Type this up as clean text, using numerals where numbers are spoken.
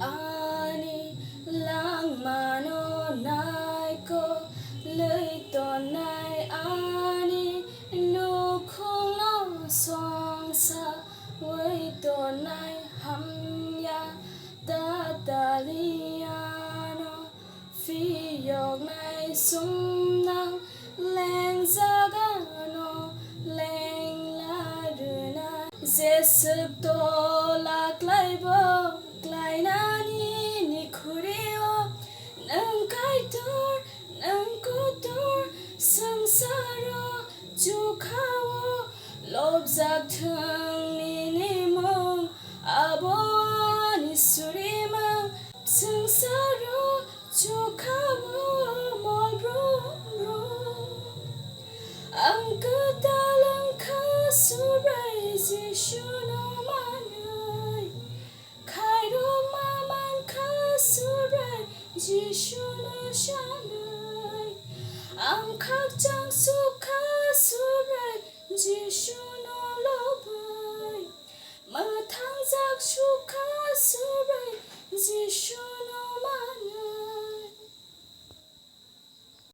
ani lang mano nai ko lưỡi tòn nai ani nụ khung nó song sa với tòn nai hầm ya ta ta liano phi yok nai sum nang leng ra ga no leng la du na sep to lạc lại bo lại na ni kurio nang kai tor nang ko tor sang saro chu khawo lob za thang ni mong abo ni surima sang saro chu khawo mol bro bro ang katalang kasuray shuno manay kairo maman kasuray shuno shanay ang kakjang su kasuray shuno lobay mathang jak shu kasuray shuno